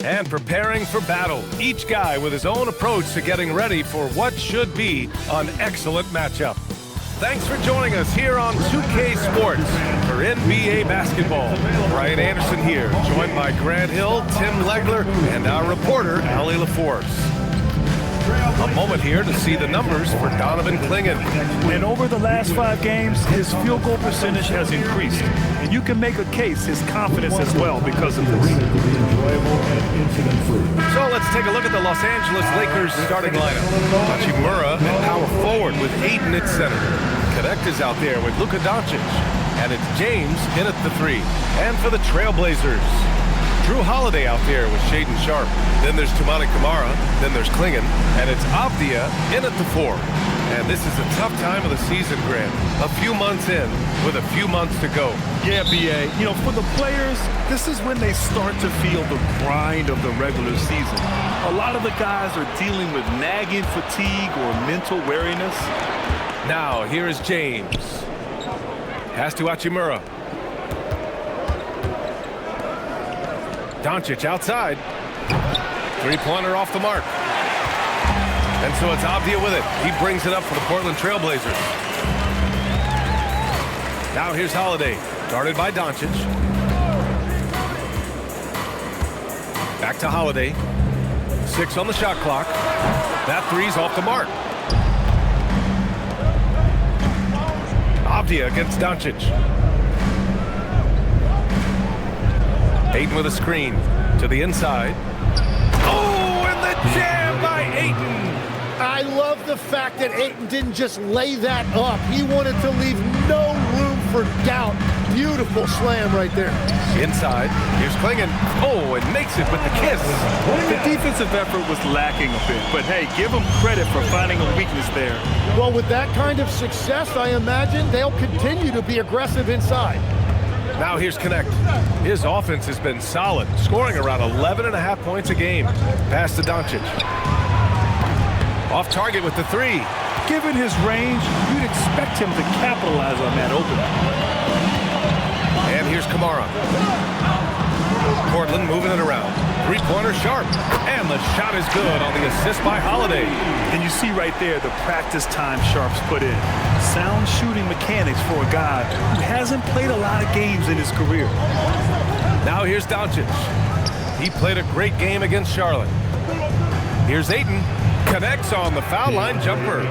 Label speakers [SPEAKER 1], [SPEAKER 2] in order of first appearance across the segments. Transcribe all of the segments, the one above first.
[SPEAKER 1] And preparing for battle, each guy with his own approach to getting ready for what should be an excellent matchup. Thanks for joining us here on 2K Sports for NBA basketball. Brian Anderson here, joined by Grant Hill, Tim Legler, and our reporter, Allie LaForce. A moment here to see the numbers for Donovan Clingan.
[SPEAKER 2] And over the last 5 games, his field goal percentage has increased. And you can make a case, his confidence as well, because of this.
[SPEAKER 1] So let's take a look at the Los Angeles Lakers starting lineup. Hachimura at power forward with Ayton at center. Connect is out there with Luka Doncic. And it's James in at the 3. And for the Trailblazers, Drew Holiday out there with Shaedon Sharpe. Then there's Toumani Camara. Then there's Clingan. And it's Avdia in at the 4. And this is a tough time of the season, Grant. A few months in with a few months to go.
[SPEAKER 2] Yeah, B.A. You know, for the players, this is when they start to feel the grind of the regular season. A lot of the guys are dealing with nagging fatigue or mental weariness.
[SPEAKER 1] Now, here is James. Pass to Hachimura. Doncic outside. Three-pointer off the mark. And so it's Avdia with it. He brings it up for the Portland Trailblazers. Now here's Holiday, guarded by Doncic. Back to Holiday. 6 on the shot clock. That three's off the mark. Avdia against Doncic. Ayton with a screen to the inside. Oh, and the jam by Ayton.
[SPEAKER 3] I love the fact that Ayton didn't just lay that up. He wanted to leave no room for doubt. Beautiful slam right there.
[SPEAKER 1] Inside, here's Clingan. Oh, and makes it with the kiss.
[SPEAKER 2] The defensive effort was lacking a bit, but hey, give them credit for finding a weakness there.
[SPEAKER 3] Well, with that kind of success, I imagine they'll continue to be aggressive inside.
[SPEAKER 1] Now here's Connect. His offense has been solid, scoring around 11.5 points a game. Pass to Doncic. Off target with the 3.
[SPEAKER 2] Given his range, you'd expect him to capitalize on that opening.
[SPEAKER 1] And here's Camara. Portland moving it around. Three-pointer Sharpe. And the shot is good on the assist by Holiday.
[SPEAKER 2] And you see right there the practice time Sharpe's put in. Sound shooting mechanics for a guy who hasn't played a lot of games in his career.
[SPEAKER 1] Now here's Doncic. He played a great game against Charlotte. Here's Ayton. Connects on the foul line jumper.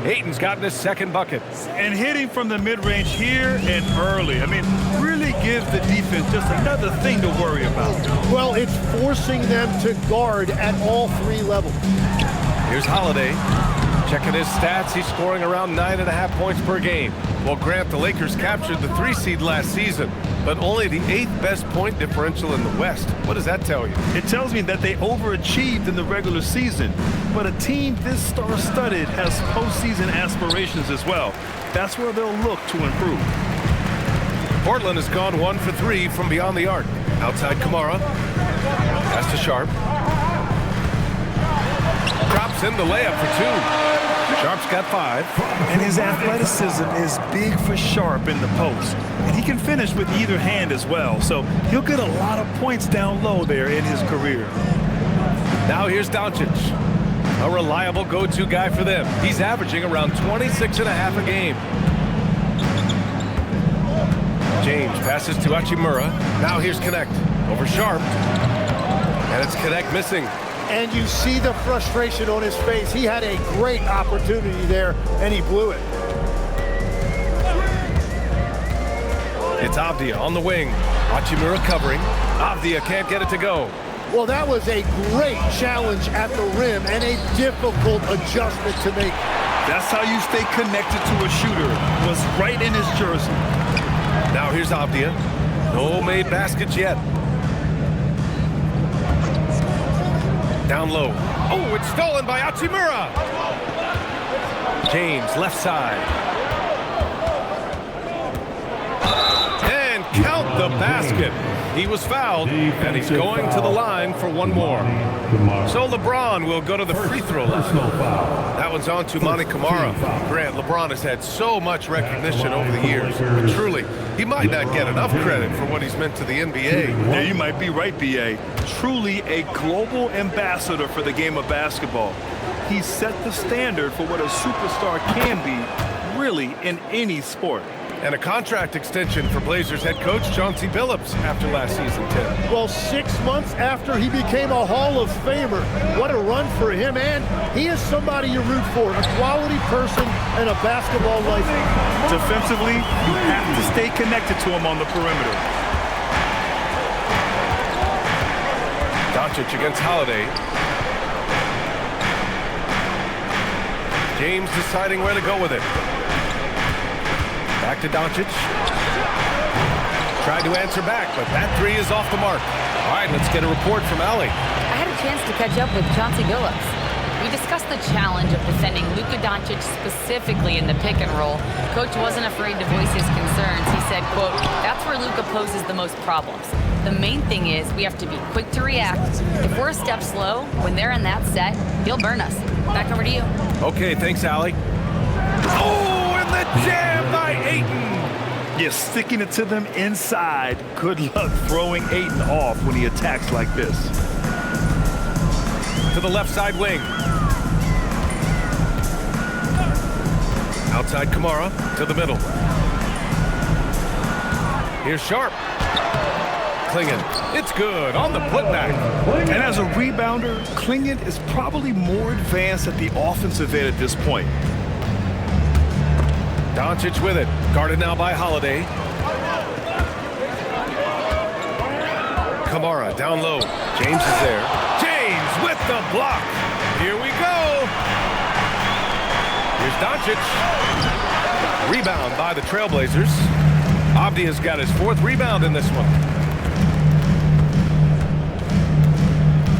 [SPEAKER 1] Ayton's gotten his second bucket.
[SPEAKER 2] And hitting from the mid-range here and early. I mean, really gives the defense just another thing to worry about.
[SPEAKER 3] Well, it's forcing them to guard at all 3 levels.
[SPEAKER 1] Here's Holiday. Checking his stats, he's scoring around 9.5 points per game. Well, Grant, the Lakers captured the 3 seed last season, but only the 8th best point differential in the West. What does that tell you?
[SPEAKER 2] It tells me that they overachieved in the regular season, but a team this star-studded has postseason aspirations as well. That's where they'll look to improve.
[SPEAKER 1] Portland has gone 1 for 3 from beyond the arc. Outside Camara. Pass to Sharpe. Drops in the layup for 2. Sharpe's got 5.
[SPEAKER 2] And his athleticism is big for Sharpe in the post. And he can finish with either hand as well. So he'll get a lot of points down low there in his career.
[SPEAKER 1] Now here's Doncic. A reliable go-to guy for them. He's averaging around 26.5 a game. James passes to Hachimura. Now here's Connect. Over Sharpe. And it's Connect missing.
[SPEAKER 3] And you see the frustration on his face. He had a great opportunity there, and he blew it.
[SPEAKER 1] It's Avdia on the wing. Hachimura covering. Avdia can't get it to go.
[SPEAKER 3] Well, that was a great challenge at the rim and a difficult adjustment to make.
[SPEAKER 2] That's how you stay connected to a shooter. Was right in his jersey.
[SPEAKER 1] Now here's Avdia. No made baskets yet. Down low. Oh, it's stolen by Hachimura. James, left side. And count the basket. He was fouled, and he's going to the line for one more. So LeBron will go to the free throw line. That one's on to Monty Kamara. Grant, LeBron has had so much recognition over the years, but truly, he might not get enough credit for what he's meant to the NBA.
[SPEAKER 2] Yeah, you might be right, B.A. Truly a global ambassador for the game of basketball. He set the standard for what a superstar can be, really, in any sport.
[SPEAKER 1] And a contract extension for Blazers head coach Chauncey Billups after last season, Tim.
[SPEAKER 3] Well, 6 months after he became a Hall of Famer, what a run for him, and he is somebody you root for, a quality person and a basketball lifer.
[SPEAKER 2] Defensively, you have to stay connected to him on the perimeter.
[SPEAKER 1] Doncic against Holiday. James deciding where to go with it. Back to Doncic. Tried to answer back, but that three is off the mark. All right, let's get a report from Allie.
[SPEAKER 4] I had a chance to catch up with Chauncey Billups. We discussed the challenge of defending Luka Doncic specifically in the pick and roll. Coach wasn't afraid to voice his concerns. He said, quote, "That's where Luka poses the most problems. The main thing is we have to be quick to react. If we're a step slow, when they're in that set, he'll burn us." Back over to you.
[SPEAKER 1] Okay, thanks, Allie. Oh, and the jam by Ayton.
[SPEAKER 2] Yeah, sticking it to them inside. Good luck throwing Ayton off when he attacks like this.
[SPEAKER 1] To the left side wing. Outside Kamara to the middle. Here's Sharp. Clingan. It's good on the putback.
[SPEAKER 2] And as a rebounder, Clingan is probably more advanced at the offensive end at this point.
[SPEAKER 1] Doncic with it. Guarded now by Holiday. Kamara down low. James is there. James with the block. Here we go. Here's Doncic. Rebound by the Trailblazers. Avdia's got his 4th rebound in this one.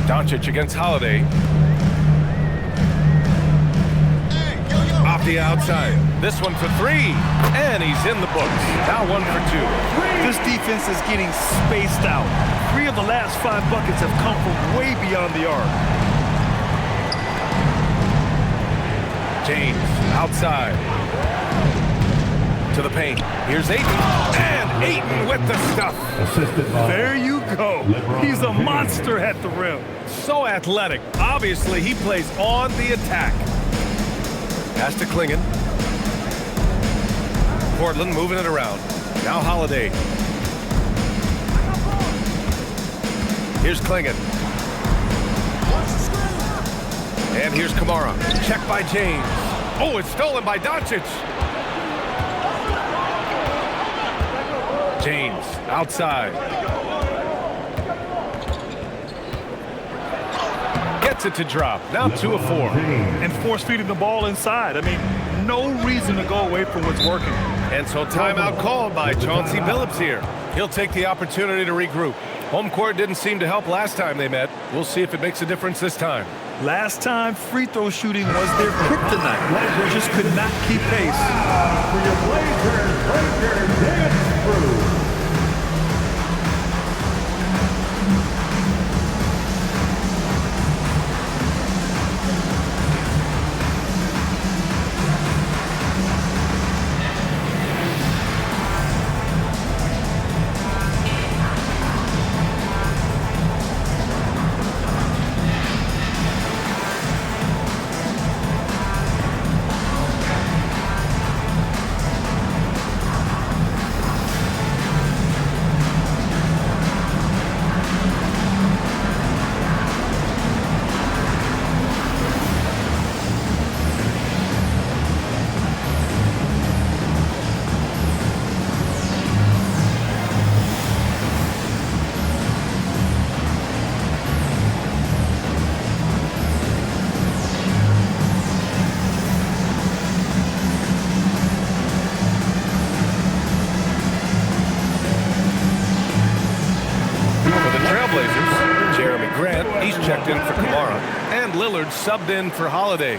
[SPEAKER 1] Doncic against Holiday. Avdia outside. This one for 3. And he's in the books. Now 1 for 2.
[SPEAKER 2] This defense is getting spaced out. 3 of the last 5 buckets have come from way beyond the arc.
[SPEAKER 1] James outside. To the paint. Here's Ayton. And Ayton with the stuff.
[SPEAKER 2] There you go. He's a monster at the rim.
[SPEAKER 1] So athletic. Obviously, he plays on the attack. Pass to Clingan. Portland moving it around. Now Holiday. Here's Clingan. And here's Kamara. Check by James. Oh, it's stolen by Doncic. James outside. Gets it to drop. Now 2 of 4.
[SPEAKER 2] And force feeding the ball inside. I mean, no reason to go away from what's working.
[SPEAKER 1] And so timeout called by Chauncey Billups here. He'll take the opportunity to regroup. Home court didn't seem to help last time they met. We'll see if it makes a difference this time.
[SPEAKER 2] Last time, free throw shooting was their kryptonite. Just could not keep pace.
[SPEAKER 5] For your Blazers dance crew.
[SPEAKER 1] He's checked in for Kamara. And Lillard subbed in for Holiday.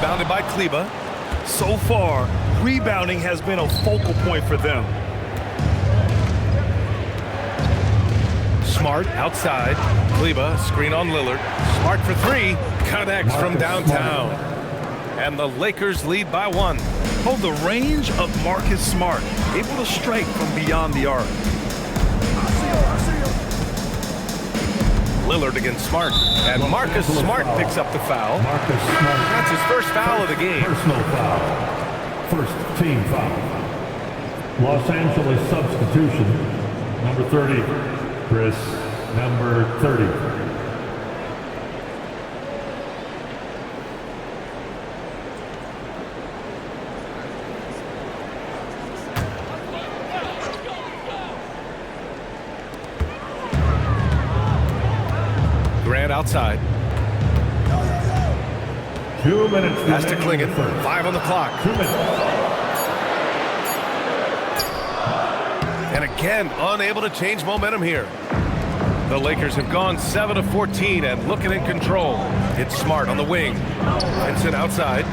[SPEAKER 1] Rebounded by Kleba.
[SPEAKER 2] So far, rebounding has been a focal point for them.
[SPEAKER 1] Smart outside. Kleba, screen on Lillard. Smart for three. Connects from downtown. And the Lakers lead by 1.
[SPEAKER 2] Oh, the range of Marcus Smart, able to strike from beyond the arc.
[SPEAKER 1] Lillard against Smart. And Marcus Smart picks up the foul.
[SPEAKER 5] Marcus Smart.
[SPEAKER 1] That's his first foul of the game.
[SPEAKER 5] Personal foul. First team foul. Los Angeles substitution. Number 30. Chris, number 30.
[SPEAKER 1] Grant outside.
[SPEAKER 5] 2 minutes.
[SPEAKER 1] Pass to Klingon. 5 on the clock.
[SPEAKER 5] 2 minutes.
[SPEAKER 1] And again, unable to change momentum here. The Lakers have gone 7 of 14 and looking in control. It's Smart on the wing. Vincent outside.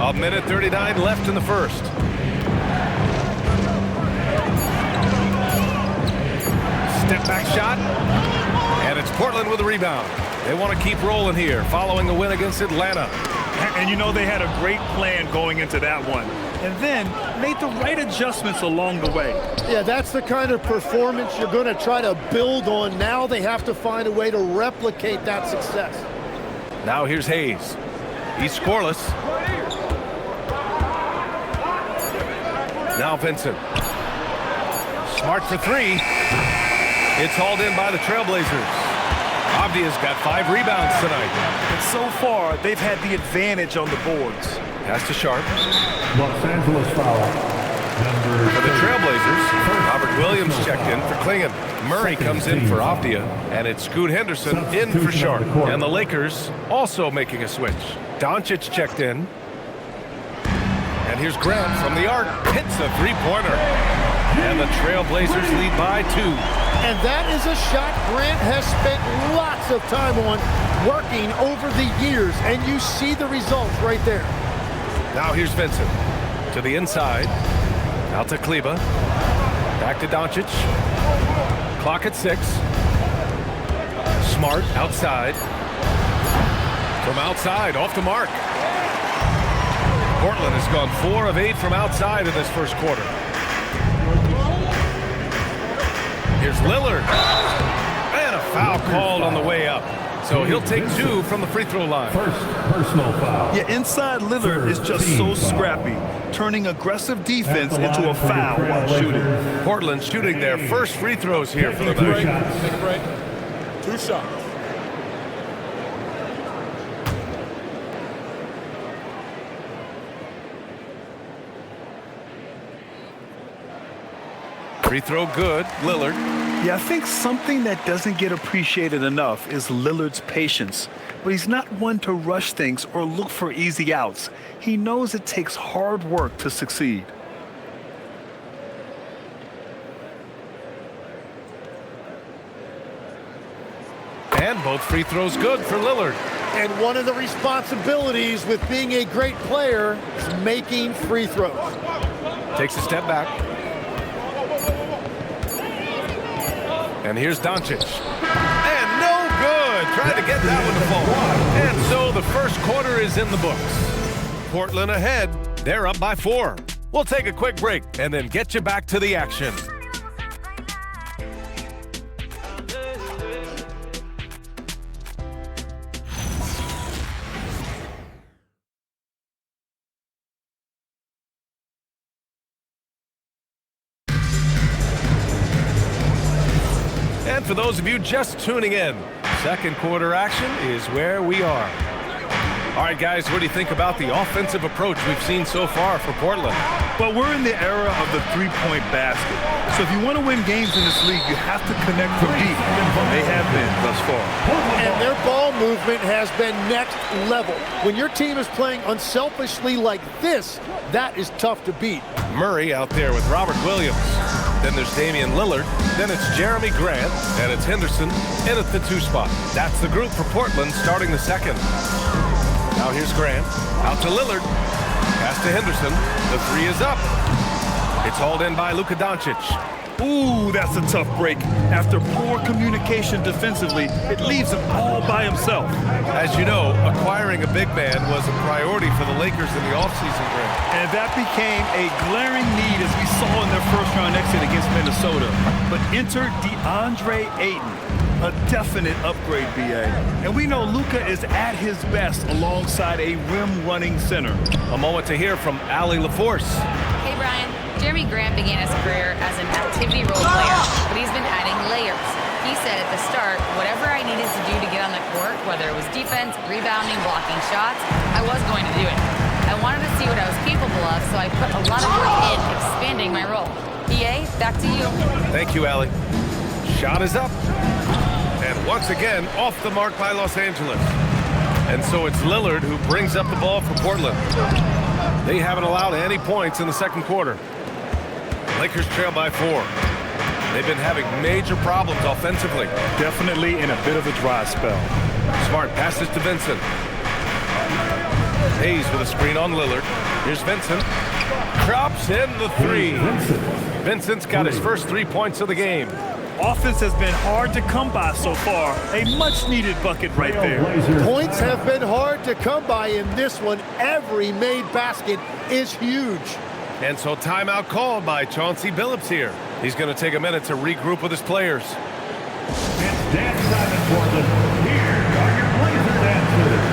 [SPEAKER 1] A minute 39 left in the first. Step back shot. And it's Portland with the rebound. They want to keep rolling here following the win against Atlanta.
[SPEAKER 2] And you know they had a great plan going into that one. And then made the right adjustments along the way.
[SPEAKER 3] Yeah, that's the kind of performance you're going to try to build on. Now they have to find a way to replicate that success.
[SPEAKER 1] Now here's Hayes. He's scoreless. Now Vincent. Smart for three. It's hauled in by the Trailblazers. Avdia's got 5 rebounds tonight.
[SPEAKER 2] And so far, they've had the advantage on the boards.
[SPEAKER 1] Pass to Sharp.
[SPEAKER 5] Los Angeles foul. Number
[SPEAKER 1] For the
[SPEAKER 5] 30.
[SPEAKER 1] Trailblazers, Robert Williams checked in for Klingon. Murray comes in for Avdia, and it's Scoot Henderson in for Sharp. And the Lakers also making a switch. Doncic checked in. And here's Grant from the arc. Hits a three-pointer. And the Trailblazers lead by 2.
[SPEAKER 3] And that is a shot Grant has spent lots of time on, working over the years, and you see the results right there.
[SPEAKER 1] Now here's Vincent to the inside. Out to Kleba. Back to Doncic. Clock at 6. Smart outside. From outside, off to Mark. Portland has gone 4 of 8 from outside in this first quarter. Here's Lillard. And a foul called on the way up. So he'll take 2 from the free throw line.
[SPEAKER 5] First personal foul.
[SPEAKER 2] Yeah, inside Lillard is just so scrappy, turning aggressive defense into a foul while shooting.
[SPEAKER 1] Portland shooting their first free throws here for the night.
[SPEAKER 5] Take a break.
[SPEAKER 3] 2 shots.
[SPEAKER 1] Free throw good, Lillard.
[SPEAKER 2] Yeah, I think something that doesn't get appreciated enough is Lillard's patience. But he's not one to rush things or look for easy outs. He knows it takes hard work to succeed.
[SPEAKER 1] And both free throws good for Lillard.
[SPEAKER 3] And one of the responsibilities with being a great player is making free throws.
[SPEAKER 1] Takes a step back. And here's Doncic. And no good. Tried to get that one to fall. And so the first quarter is in the books. Portland ahead. They're up by 4. We'll take a quick break and then get you back to the action. And for those of you just tuning in, second quarter action is where we are. All right, guys, what do you think about the offensive approach we've seen so far for Portland?
[SPEAKER 2] Well, we're in the era of the three-point basket. So if you want to win games in this league, you have to connect from deep. They have been thus far.
[SPEAKER 3] And their ball movement has been next level. When your team is playing unselfishly like this, that is tough to beat.
[SPEAKER 1] Murray out there with Robert Williams. Then there's Damian Lillard. Then it's Jeremy Grant. And it's Henderson in at the 2 spot. That's the group for Portland starting the second. Now here's Grant. Out to Lillard. Pass to Henderson. The 3 is up. It's hauled in by Luka Doncic.
[SPEAKER 2] Ooh, that's a tough break. After poor communication defensively, it leaves him all by himself.
[SPEAKER 1] As you know, acquiring a big man was a priority for the Lakers in the offseason, Grant.
[SPEAKER 2] And that became a glaring need as we saw in their first-round exit against Minnesota. But enter DeAndre Ayton, a definite upgrade, BA. And we know Luka is at his best alongside a rim-running center.
[SPEAKER 1] A moment to hear from Allie LaForce.
[SPEAKER 4] Hey, Brian. Jeremy Grant began his career as an activity role player, but he's been adding layers. He said at the start, whatever I needed to do to get on the court, whether it was defense, rebounding, blocking shots, I was going to do it. I wanted to see what I was capable of, so I put a lot of work in expanding my role. PA, back to you.
[SPEAKER 1] Thank you, Allie. Shot is up. And once again, off the mark by Los Angeles. And so it's Lillard who brings up the ball for Portland. They haven't allowed any points in the second quarter. Lakers trail by 4. They've been having major problems offensively.
[SPEAKER 2] Definitely in a bit of a dry spell.
[SPEAKER 1] Smart passes to Vincent. Hayes with a screen on Lillard. Here's Vincent. Drops in the 3. Vincent's got his first 3 points of the game.
[SPEAKER 2] Offense has been hard to come by so far. A much-needed bucket right there.
[SPEAKER 3] Points have been hard to come by in this one. Every made basket is huge.
[SPEAKER 1] And so timeout called by Chauncey Billups here. He's going to take a minute to regroup with his players.
[SPEAKER 5] It's dance time in Portland. Here are your Blazer dancers.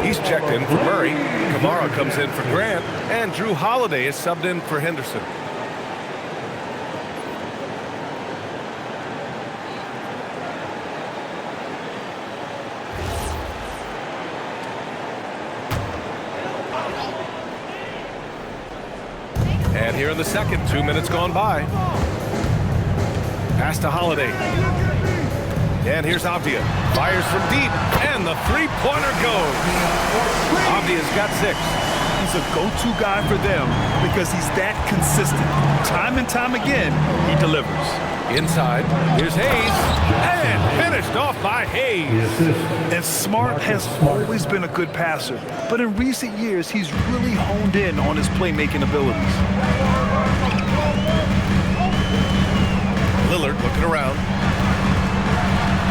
[SPEAKER 1] He's checked in for Murray. Kamara comes in for Grant. And Drew Holiday is subbed in for Henderson. And here in the second, 2 minutes gone by. Pass to Holiday. And here's Avdia. Fires from deep, and the three-pointer goes. Avdia's got 6.
[SPEAKER 2] He's a go-to guy for them because he's that consistent. Time and time again, he delivers.
[SPEAKER 1] Inside, here's Hayes, and finished off by Hayes.
[SPEAKER 2] And Smart has always been a good passer, but in recent years, he's really honed in on his playmaking abilities.
[SPEAKER 1] Lillard looking around.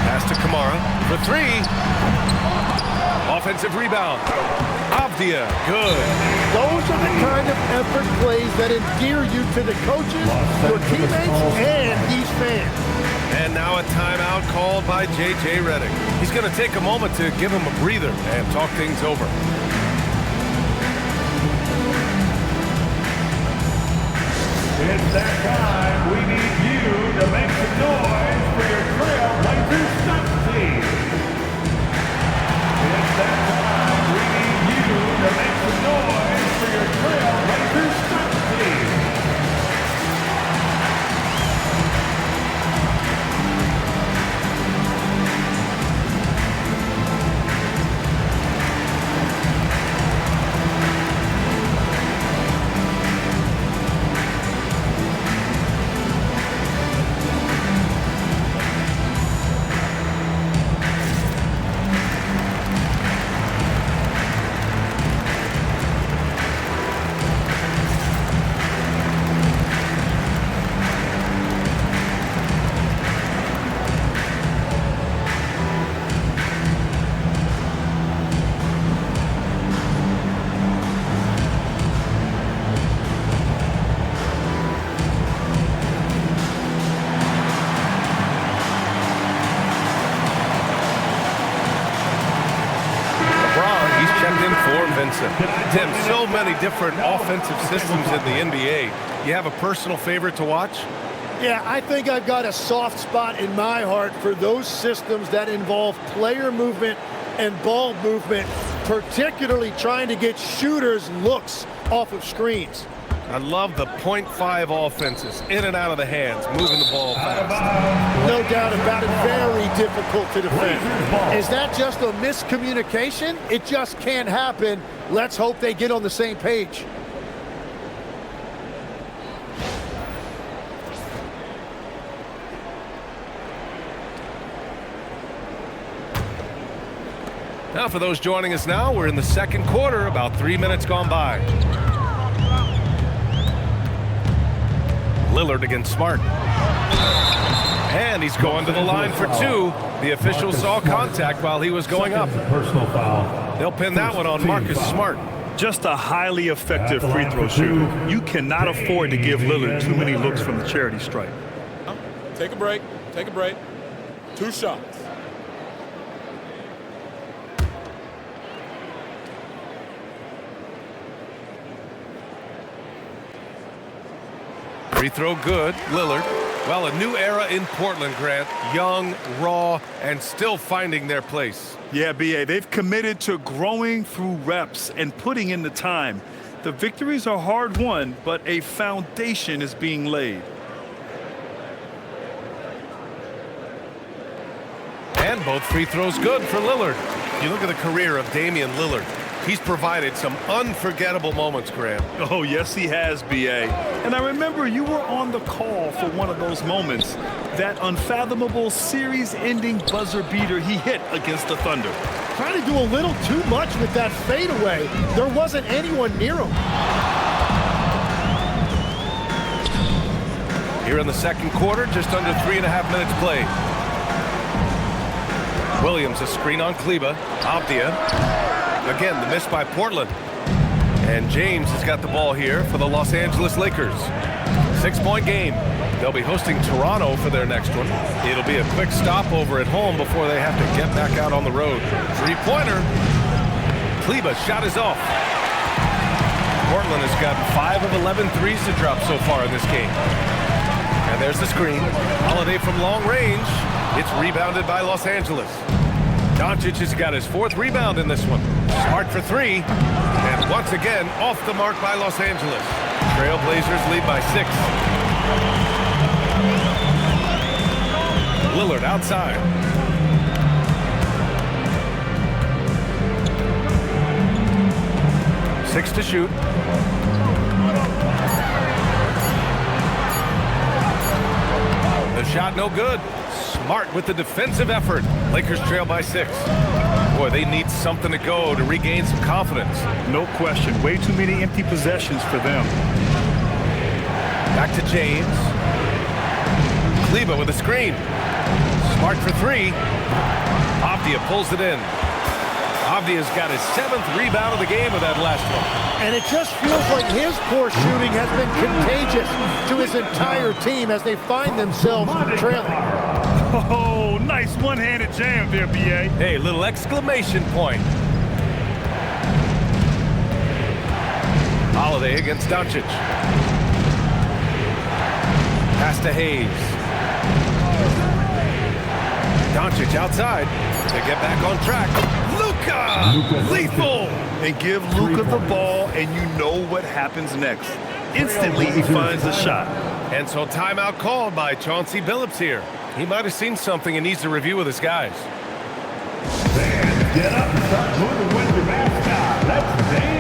[SPEAKER 1] Pass to Kamara for 3. Offensive rebound. Avdia, good.
[SPEAKER 3] Those are the kind of effort plays that endear you to the coaches, your teammates, and these fans.
[SPEAKER 1] And now a timeout called by J.J. Redick. He's going to take a moment to give him a breather and talk things over.
[SPEAKER 5] It's that time. We need you to make some noise for your Trailblazers stunt team. It's that time. We need you to make some noise for your Trailblazers stunt team.
[SPEAKER 1] Norm Vincent. Tim, so many different offensive systems in the NBA. You have a personal favorite to watch?
[SPEAKER 3] Yeah, I think I've got a soft spot in my heart for those systems that involve player movement and ball movement, particularly trying to get shooters looks off of screens.
[SPEAKER 1] I love the .5 offenses, in and out of the hands, moving the ball fast.
[SPEAKER 3] No doubt about it, very difficult to defend. Is that just a miscommunication? It just can't happen. Let's hope they get on the same page.
[SPEAKER 1] Now for those joining us now, we're in the second quarter, about 3 minutes gone by. Lillard against Smart. And he's going to the line for two. The official saw contact while he was going up.
[SPEAKER 5] Personal foul.
[SPEAKER 1] They'll pin that one on Marcus Smart.
[SPEAKER 2] Just a highly effective free throw shooter. You cannot afford to give Lillard too many looks from the charity stripe.
[SPEAKER 6] Take a break. Take a break. 2 shots.
[SPEAKER 1] Free throw good, Lillard. Well, a new era in Portland, Grant. Young, raw, and still finding their place.
[SPEAKER 2] Yeah, BA, they've committed to growing through reps and putting in the time. The victories are hard won, but a foundation is being laid.
[SPEAKER 1] And both free throws good for Lillard. You look at the career of Damian Lillard. He's provided some unforgettable moments, Graham.
[SPEAKER 2] Oh, yes, he has, BA. And I remember you were on the call for one of those moments. That unfathomable series-ending buzzer beater he hit against the Thunder.
[SPEAKER 3] Trying to do a little too much with that fadeaway. There wasn't anyone near him.
[SPEAKER 1] Here in the second quarter, just under 3.5 minutes played. Williams, a screen on Kleba. Abdia. Again, the miss by Portland. And James has got the ball here for the Los Angeles Lakers. 6-point game. They'll be hosting Toronto for their next one. It'll be a quick stopover at home before they have to get back out on the road. Three-pointer. Kleba shot is off. Portland has gotten 5 of 11 threes to drop so far in this game. And there's the screen. Holiday from long range. It's rebounded by Los Angeles. Doncic has got his 4th rebound in this one. Smart for 3. And once again, off the mark by Los Angeles. Trailblazers lead by 6. Lillard outside. Six to shoot. The shot no good. Smart with the defensive effort. Lakers trail by 6. Boy, they need something to go to regain some confidence.
[SPEAKER 2] No question. Way too many empty possessions for them.
[SPEAKER 1] Back to James. Kleba with a screen. Smart for 3. Abdia pulls it in. Abdia's got his 7th rebound of the game with that last one.
[SPEAKER 3] And it just feels like his poor shooting has been contagious to his entire team as they find themselves trailing.
[SPEAKER 2] Oh, nice one-handed jam there, BA.
[SPEAKER 1] Hey, little exclamation point. Holiday against Doncic. Pass to Hayes. Doncic outside. They get back on track. Luka! Lethal!
[SPEAKER 2] And give Luka the ball, and you know what happens next. Instantly, he finds a shot.
[SPEAKER 1] And so timeout called by Chauncey Billups here. He might have seen something and needs to review with his guys.
[SPEAKER 5] Fans, get up and start moving with your mascot. Let's dance.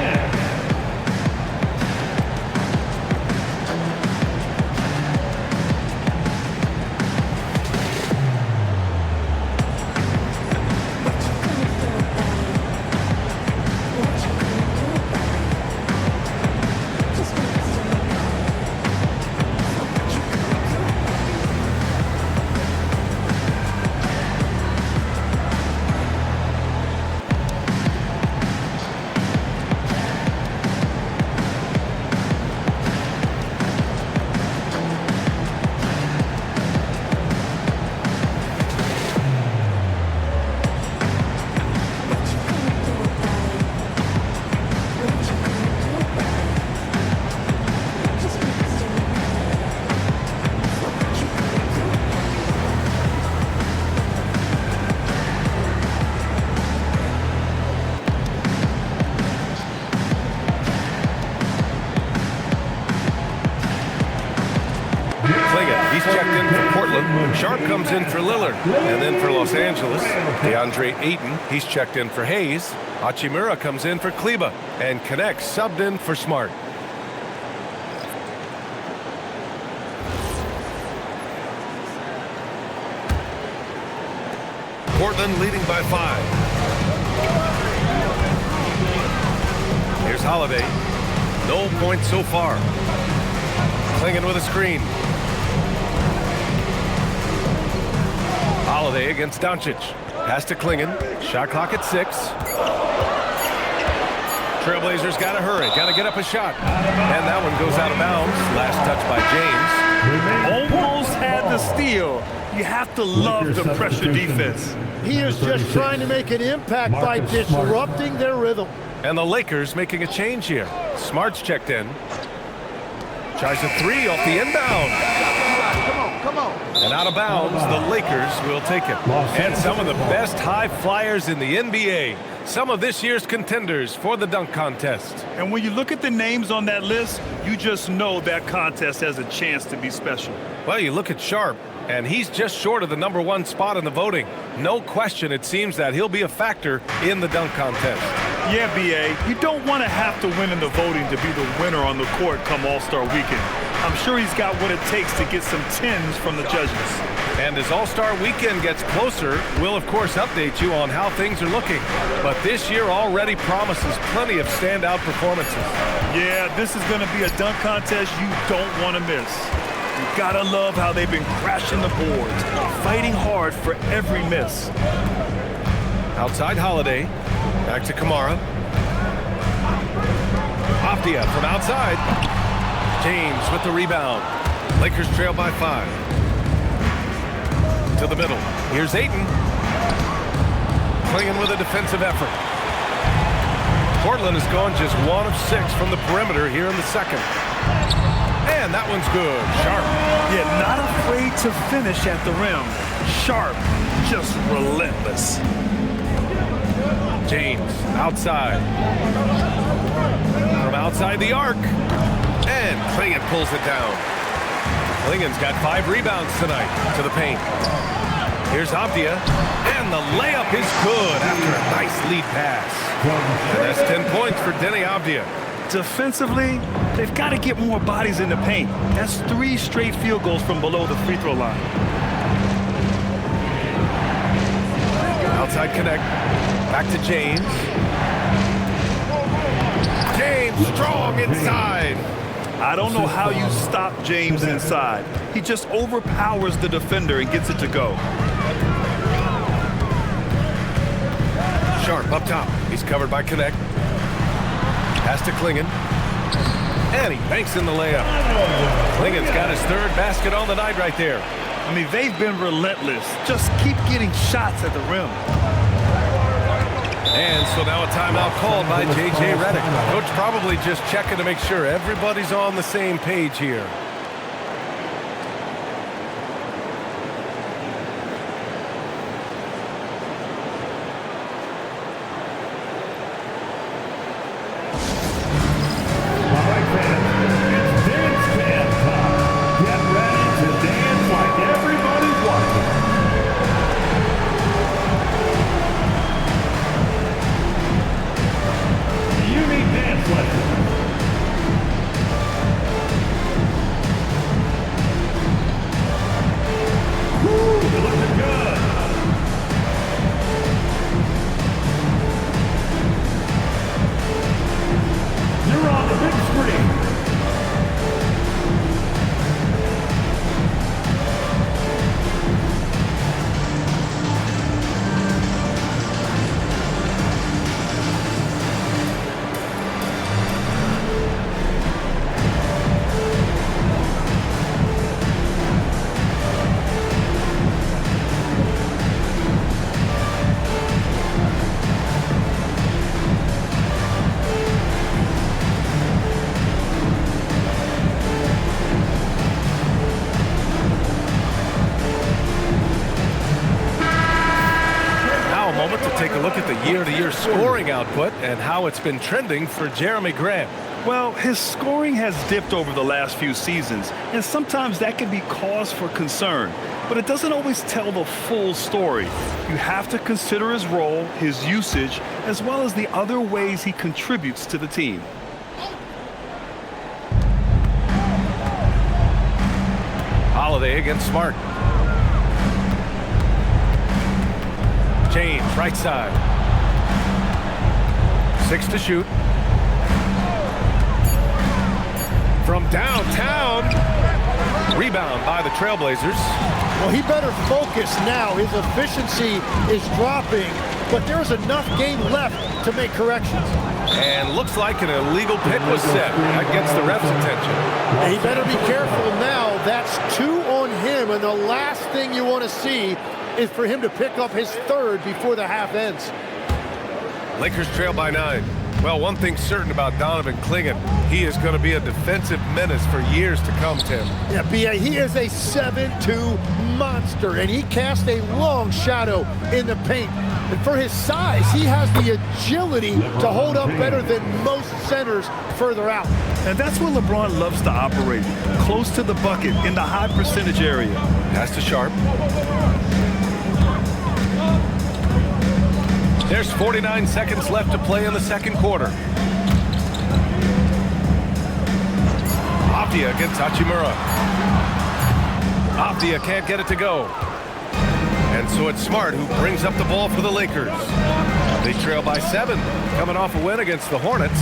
[SPEAKER 1] Sharp comes in for Lillard. And then for Los Angeles, DeAndre Ayton, he's checked in for Hayes. Hachimura comes in for Kleba. And Connect subbed in for Smart. Portland leading by 5. Here's Holiday. No points so far. Clingan with a screen. Holiday against Doncic. Pass to Clingan. Shot clock at 6. Trailblazers got to hurry. Got to get up a shot. And that one goes out of bounds. Last touch by James.
[SPEAKER 2] Almost had the steal. You have to love the pressure defense.
[SPEAKER 3] He is just trying to make an impact by disrupting their rhythm.
[SPEAKER 1] And the Lakers making a change here. Smart's checked in. Tries a 3 off the inbound.
[SPEAKER 3] Come on.
[SPEAKER 1] And out of bounds, the Lakers will take it. And some of the best high flyers in the NBA. Some of this year's contenders for the dunk contest.
[SPEAKER 2] And when you look at the names on that list, you just know that contest has a chance to be special.
[SPEAKER 1] Well, you look at Sharp, and he's just short of the #1 spot in the voting. No question, it seems that he'll be a factor in the dunk contest.
[SPEAKER 2] Yeah, B.A., you don't want to have to win in the voting to be the winner on the court come All-Star Weekend. I'm sure he's got what it takes to get some 10s from the judges.
[SPEAKER 1] And as All-Star Weekend gets closer, we'll of course update you on how things are looking. But this year already promises plenty of standout performances.
[SPEAKER 2] Yeah, this is going to be a dunk contest you don't want to miss. You gotta love how they've been crashing the boards, fighting hard for every miss.
[SPEAKER 1] Outside Holiday, back to Kamara. Afdia from outside. James with the rebound. Lakers trail by 5. To the middle. Here's Ayton. Clingan with a defensive effort. Portland has gone just 1 of 6 from the perimeter here in the second. And that one's good. Sharp.
[SPEAKER 2] Yeah, not afraid to finish at the rim. Sharp, just relentless.
[SPEAKER 1] James outside. From outside the arc. And Clingan pulls it down. Clingan's got 5 rebounds tonight to the paint. Here's Avdia. And the layup is good after a nice lead pass. And that's 10 points for Denny Avdia.
[SPEAKER 2] Defensively, they've got to get more bodies in the paint. That's 3 straight field goals from below the free throw line.
[SPEAKER 1] Outside Connect. Back to James. James strong inside.
[SPEAKER 2] I don't know how you stop James inside. He just overpowers the defender and gets it to go.
[SPEAKER 1] Sharp up top. He's covered by Connect. Pass to Clingan. And he banks in the layup. Clingan's got his 3rd basket on the night right there.
[SPEAKER 2] I mean, they've been relentless. Just keep getting shots at the rim.
[SPEAKER 1] And so now a timeout called by J.J. Redick. Coach probably just checking to make sure everybody's on the same page here. Take a look at the year-to-year scoring output and how it's been trending for Jeremy Grant.
[SPEAKER 2] Well, his scoring has dipped over the last few seasons, and sometimes that can be cause for concern. but it doesn't always tell the full story. You have to consider his role, his usage, as well as the other ways he contributes to the team.
[SPEAKER 1] Holiday against Smart. James, right side. 6 to shoot. From downtown. Rebound by the Trailblazers.
[SPEAKER 3] Well, he better focus now. His efficiency is dropping, but there's enough game left to make corrections.
[SPEAKER 1] And looks like an illegal pick was set. That gets the ref's attention.
[SPEAKER 3] And he better be careful now. That's 2 on him, and the last thing you want to see is for him to pick up his 3rd before the half ends.
[SPEAKER 1] Lakers trail by 9. Well, one thing's certain about Donovan Clingan. He is going to be a defensive menace for years to come, Tim.
[SPEAKER 3] Yeah, B.A., he is a 7'2" monster, and he casts a long shadow in the paint. And for his size, he has the agility to hold up better than most centers further out.
[SPEAKER 2] And that's where LeBron loves to operate, close to the bucket in the high percentage area.
[SPEAKER 1] Pass to Sharp. There's 49 seconds left to play in the second quarter. Avdia against Hachimura. Avdia can't get it to go. And so it's Smart who brings up the ball for the Lakers. They trail by 7, coming off a win against the Hornets.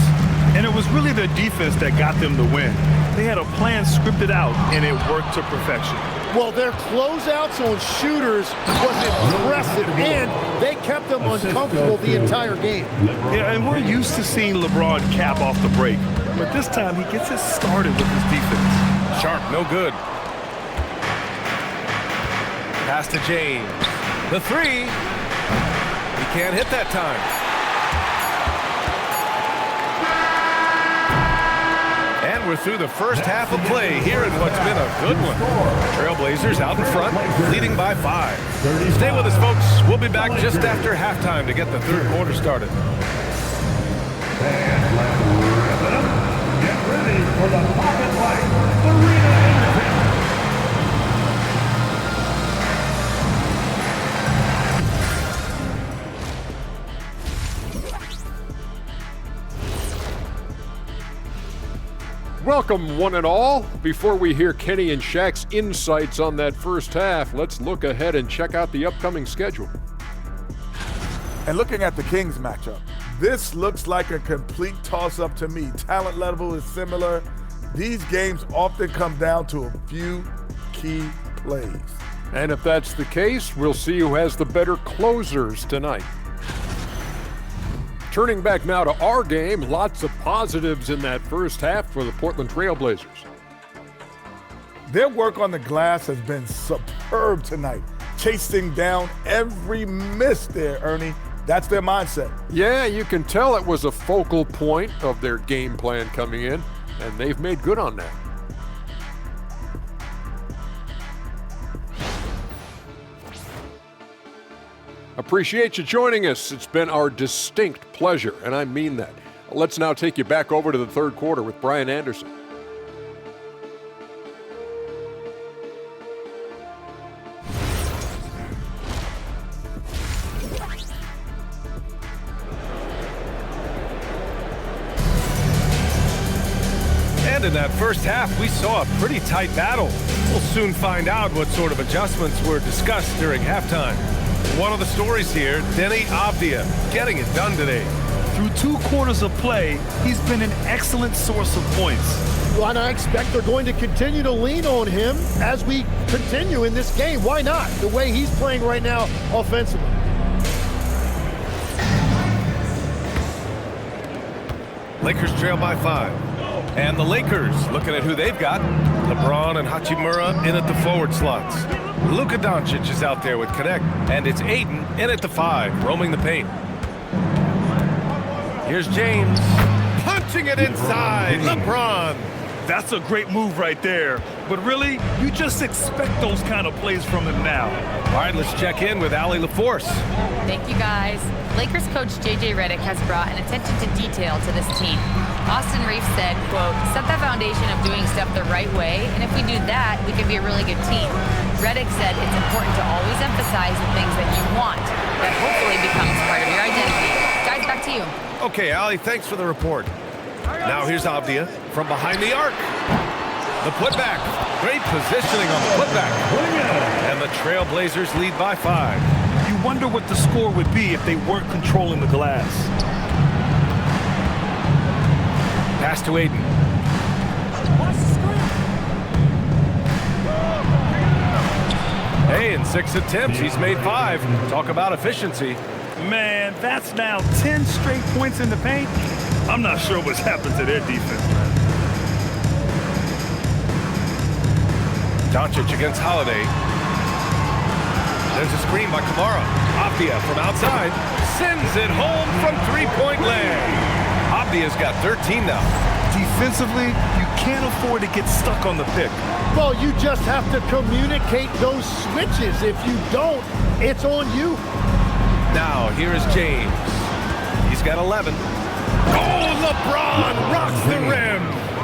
[SPEAKER 2] And it was really their defense that got them the win. They had a plan scripted out, and it worked to perfection.
[SPEAKER 3] Well, their closeouts on shooters was impressive, and they kept them uncomfortable the entire game.
[SPEAKER 2] Yeah, and we're used to seeing LeBron cap off the break, but this time he gets it started with his defense.
[SPEAKER 1] Sharp, no good. Pass to James. The 3. He can't hit that time. And we're through the first half of play here in what's been a good one. Trailblazers out in front, leading by 5. Stay with us, folks. We'll be back just after halftime to get the third quarter started.
[SPEAKER 5] And let's wrap it up. Get ready for the Pocket Light Arena Entertainment.
[SPEAKER 7] Welcome, one and all. Before we hear Kenny and Shaq's insights on that first half, let's look ahead and check out the upcoming schedule.
[SPEAKER 8] And looking at the Kings matchup, this looks like a complete toss-up to me. Talent level is similar. These games often come down to a few key plays.
[SPEAKER 7] And if that's the case, we'll see who has the better closers tonight. Turning back now to our game, lots of positives in that first half for the Portland Trailblazers.
[SPEAKER 8] Their work on the glass has been superb tonight, chasing down every miss there, Ernie. That's their mindset.
[SPEAKER 7] Yeah, you can tell it was a focal point of their game plan coming in, and they've made good on that. Appreciate you joining us. It's been our distinct pleasure, and I mean that. Let's now take you back over to the third quarter with Brian Anderson.
[SPEAKER 1] And in that first half, we saw a pretty tight battle. We'll soon find out what sort of adjustments were discussed during halftime. One of the stories here, Denny Avdia, getting it done today.
[SPEAKER 2] Through 2 quarters of play, he's been an excellent source of points.
[SPEAKER 3] Well, and I expect they're going to continue to lean on him as we continue in this game. Why not? The way he's playing right now offensively.
[SPEAKER 1] Lakers trail by 5. And the Lakers, looking at who they've got, LeBron and Hachimura in at the forward slots. Luka Doncic is out there with Connect, and it's Aiden in at the 5, roaming the paint. Here's James, punching it inside. LeBron
[SPEAKER 2] That's a great move right there. But really, you just expect those kind of plays from him now.
[SPEAKER 1] All right, let's check in with Allie LaForce.
[SPEAKER 4] Thank you, guys. Lakers coach J.J. Redick has brought an attention to detail to this team. Austin Reeves said, quote, set the foundation of doing stuff the right way, and if we do that, we can be a really good team. Redick said it's important to always emphasize the things that you want. That hopefully becomes part of your identity. Guys, back to you.
[SPEAKER 1] Okay, Allie, thanks for the report. Now here's Avdia from behind the arc. The putback. Great positioning on the putback. And the Trailblazers lead by 5.
[SPEAKER 2] You wonder what the score would be if they weren't controlling the glass.
[SPEAKER 1] Pass to Aiden. Hey, in 6 attempts, he's made 5. Talk about efficiency.
[SPEAKER 2] Man, that's now 10 straight points in the paint. I'm not sure what's happened to their defense, man.
[SPEAKER 1] Doncic against Holiday. There's a screen by Kamara. Avdia from outside sends it home from three-point land. Avdia's got 13 now.
[SPEAKER 2] Defensively, you can't afford to get stuck on the pick.
[SPEAKER 3] Well, you just have to communicate those switches. If you don't, it's on you.
[SPEAKER 1] Now, here is James. He's got 11. Oh, LeBron rocks the rim.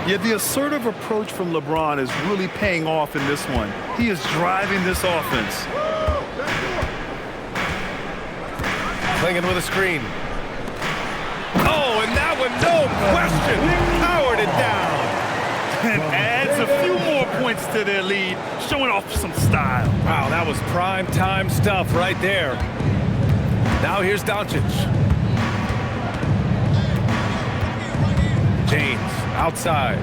[SPEAKER 2] Yeah, the assertive approach from LeBron is really paying off in this one. He is driving this offense.
[SPEAKER 1] Clinging with a screen. Oh, and that one, no question, powered it down.
[SPEAKER 2] And adds a few more points to their lead, showing off some style.
[SPEAKER 1] Wow, that was prime time stuff right there. Now here's Doncic. James outside.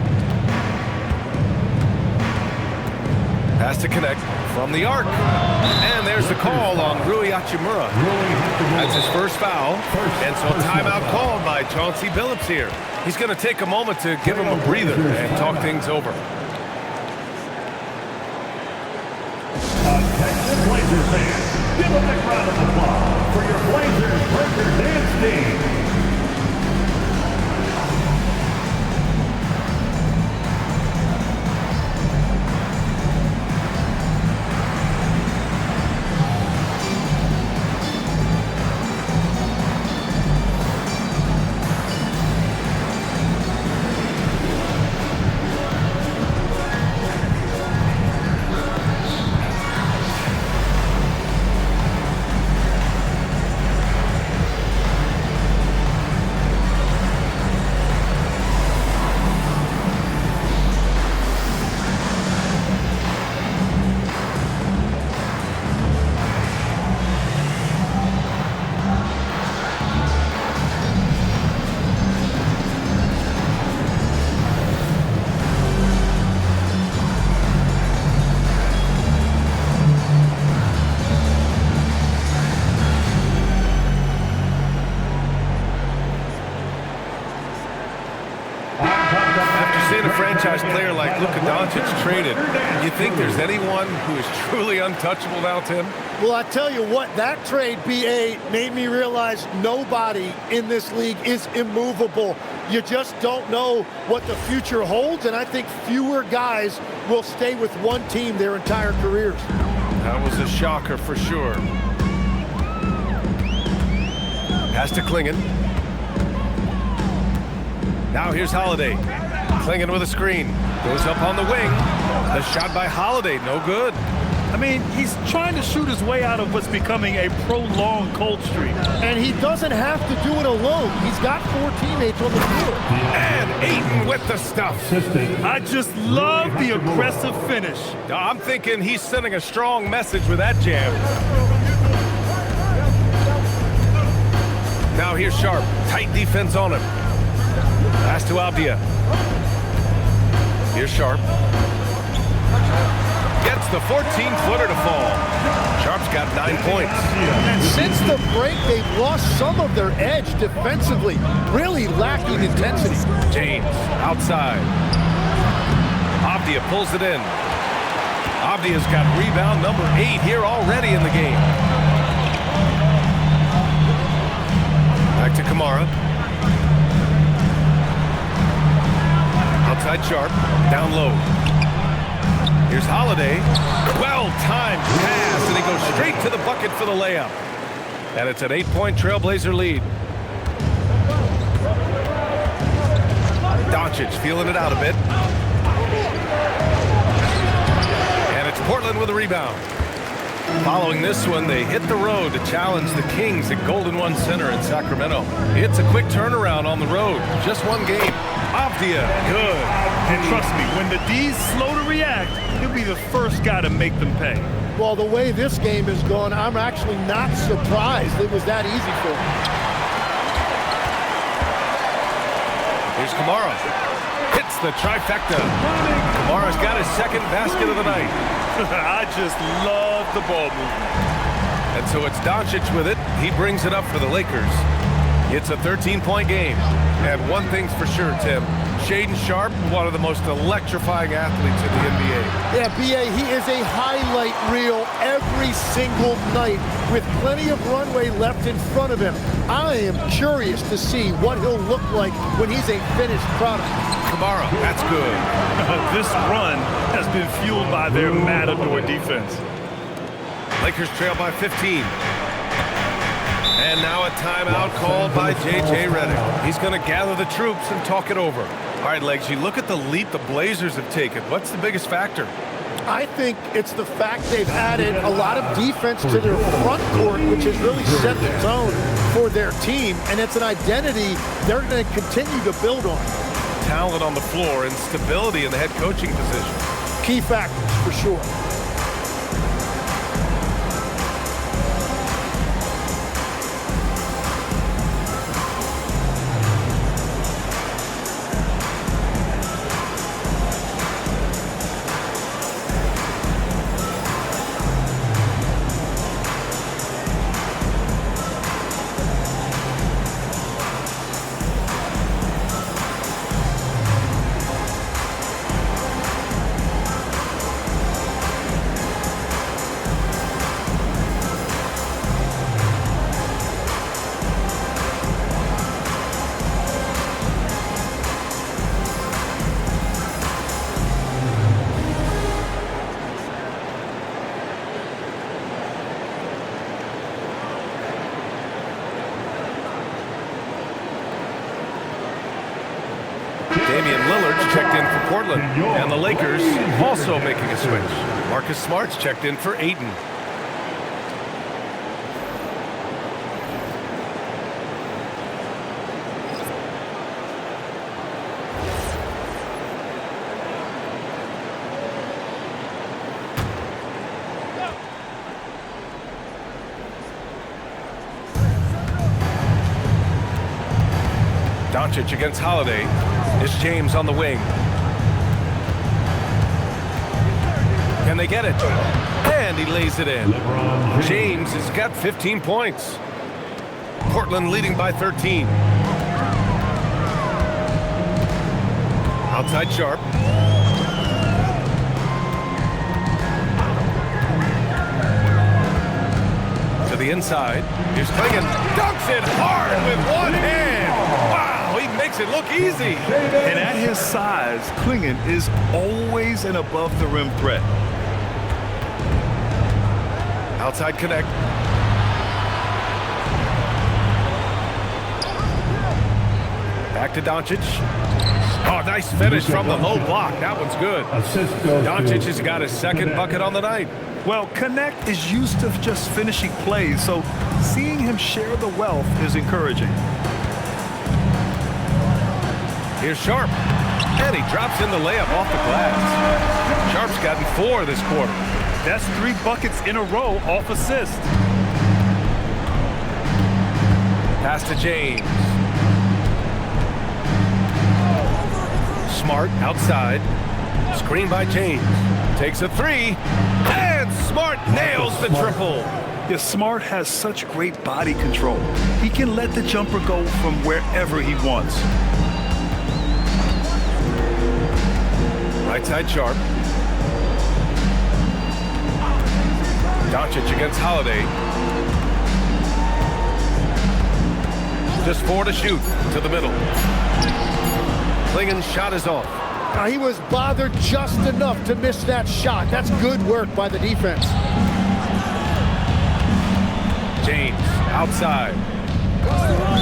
[SPEAKER 1] Has to connect from the arc. And there's the call on Rui Hachimura. That's his first foul. And so timeout called by Chauncey Billups here. He's going to take a moment to give him a breather and talk things over.
[SPEAKER 5] Attention Blazers fans, give a big round of applause for your Blazers Breaker Dance team.
[SPEAKER 1] Seeing a franchise player like Luka Doncic traded, you think there's anyone who is truly untouchable now, Tim?
[SPEAKER 3] Well, I tell you what, that trade, BA, made me realize nobody in this league is immovable. You just don't know what the future holds, and I think fewer guys will stay with one team their entire careers.
[SPEAKER 1] That was a shocker for sure. Pass to Klingon. Now here's Holiday. Klingon with a screen. Goes up on the wing. The shot by Holiday, no good.
[SPEAKER 2] I mean, he's trying to shoot his way out of what's becoming a prolonged cold streak.
[SPEAKER 3] And he doesn't have to do it alone. He's got 4 teammates on the field.
[SPEAKER 1] And Ayton with the stuff.
[SPEAKER 2] I just love the aggressive finish.
[SPEAKER 1] I'm thinking he's sending a strong message with that jam. Now here's Sharp. Tight defense on him. Pass to Avdia. Here's Sharp. Gets the 14-footer to fall. Sharp's got 9 points.
[SPEAKER 3] And since the break, they've lost some of their edge defensively. Really lacking intensity.
[SPEAKER 1] James outside. Avdia pulls it in. Avdia's got rebound number 8 here already in the game. Back to Kamara. Outside Sharp, down low. Here's Holiday. Well-timed pass, and he goes straight to the bucket for the layup. And it's an 8-point Trailblazer lead. Doncic feeling it out a bit. And it's Portland with a rebound. Following this one, they hit the road to challenge the Kings at Golden One Center in Sacramento. It's a quick turnaround on the road. Just one game. Avdia, good.
[SPEAKER 2] And trust me, when the D's slow to react, he'll be the first guy to make them pay.
[SPEAKER 3] Well, the way this game is going, I'm actually not surprised it was that easy for him.
[SPEAKER 1] Here's Kamara. Hits the trifecta. Kamara's got his second basket of the night.
[SPEAKER 2] I just love the ball movement.
[SPEAKER 1] And so it's Doncic with it. He brings it up for the Lakers. It's a 13-point game. And one thing's for sure, Tim. Shaedon Sharpe, one of the most electrifying athletes in the NBA.
[SPEAKER 3] Yeah, B.A., he is a highlight reel every single night with plenty of runway left in front of him. I am curious to see what he'll look like when he's a finished product.
[SPEAKER 1] Kamara, that's good.
[SPEAKER 2] This run has been fueled by their Matador defense.
[SPEAKER 1] Lakers trail by 15. And now a timeout called by J.J. Redick. He's going to gather the troops and talk it over. All right, Legs, you look at the leap the Blazers have taken. What's the biggest factor?
[SPEAKER 3] I think it's the fact they've added a lot of defense to their front court, which has really set the tone for their team. And it's an identity they're going to continue to build on.
[SPEAKER 1] Talent on the floor and stability in the head coaching position.
[SPEAKER 3] Key factors, for sure.
[SPEAKER 1] Damian Lillard's checked in for Portland. And the Lakers also making a switch. Marcus Smart's checked in for Ayton. Doncic against Holiday. It's James on the wing. Can they get it? And he lays it in. James has got 15 points. Portland leading by 13. Outside Sharp. To the inside. Here's Klingon. Dunks it hard with one hand. Wow. He makes it look easy.
[SPEAKER 2] And at his size, Klingon is always an above-the-rim threat.
[SPEAKER 1] Outside connect. Back to Doncic. Oh, nice finish from the low block. That one's good. Doncic has got his second bucket on the night.
[SPEAKER 2] Well, Connect is used to just finishing plays, so seeing him share the wealth is encouraging.
[SPEAKER 1] Here's Sharp, and he drops in the layup off the glass. Sharp's gotten 4 this quarter.
[SPEAKER 2] That's 3 buckets in a row off assist.
[SPEAKER 1] Pass to James. Smart outside. Screen by James. Takes a 3, and Smart nails the triple.
[SPEAKER 2] Yeah, Smart has such great body control. He can let the jumper go from wherever he wants.
[SPEAKER 1] Right side Sharp. Doncic against Holiday. Just 4 to shoot to the middle. Klingon's shot is off.
[SPEAKER 3] He was bothered just enough to miss that shot. That's good work by the defense.
[SPEAKER 1] James outside.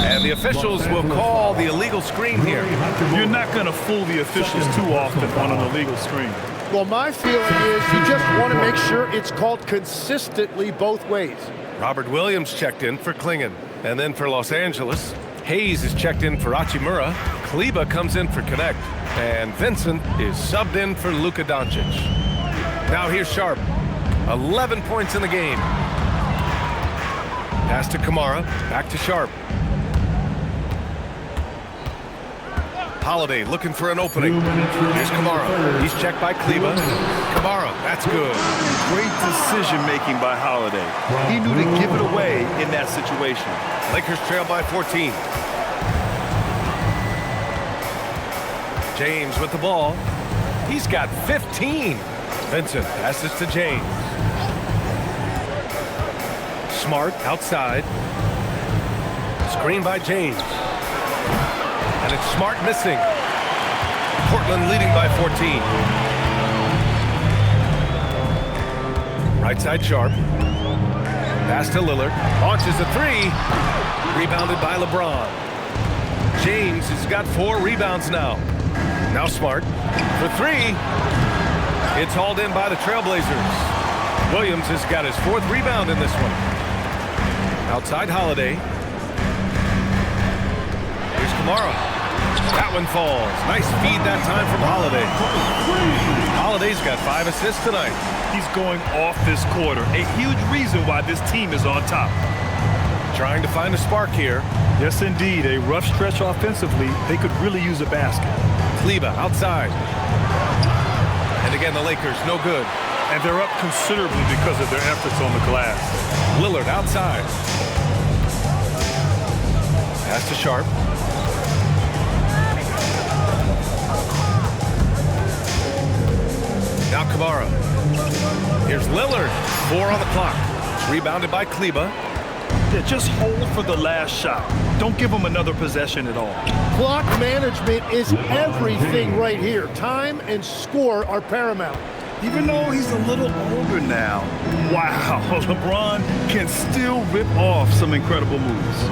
[SPEAKER 1] And the officials will call the illegal screen here.
[SPEAKER 2] You're not going to fool the officials too often on an illegal screen.
[SPEAKER 3] Well, my feeling is you just want to make sure it's called consistently both ways.
[SPEAKER 1] Robert Williams checked in for Klingon. And then for Los Angeles, Hayes is checked in for Hachimura. Kleber comes in for Connect. And Vincent is subbed in for Luka Doncic. Now here's Sharp. 11 points in the game. Pass to Kamara, back to Sharp. Holiday looking for an opening. Here's Kamara. He's checked by Kleber. Kamara, that's good.
[SPEAKER 2] Great decision-making by Holiday. He knew to give it away in that situation.
[SPEAKER 1] Lakers trail by 14. James with the ball. He's got 15. Vincent passes to James. Smart outside. Screen by James. And it's Smart missing. Portland leading by 14. Right side Sharp. Pass to Lillard. Launches a three. Rebounded by LeBron. James has got 4 rebounds now. Now Smart for 3. It's hauled in by the Trailblazers. Williams has got his 4th rebound in this one. Outside Holiday. Here's Kamara. That one falls. Nice feed that time from Holiday. Holiday's got 5 assists tonight.
[SPEAKER 2] He's going off this quarter. A huge reason why this team is on top.
[SPEAKER 1] Trying to find a spark here.
[SPEAKER 2] Yes, indeed. A rough stretch offensively. They could really use a basket.
[SPEAKER 1] Kleber outside. And again, the Lakers, no good.
[SPEAKER 2] And they're up considerably because of their efforts on the glass.
[SPEAKER 1] Lillard outside. Pass to Sharp. Now Kamara. Here's Lillard. 4 on the clock. It's rebounded by Kleber.
[SPEAKER 2] Yeah, just hold for the last shot. Don't give them another possession at all.
[SPEAKER 3] Clock management is everything right here. Time and score are paramount.
[SPEAKER 2] Even though he's a little older now. Wow, LeBron can still rip off some incredible moves.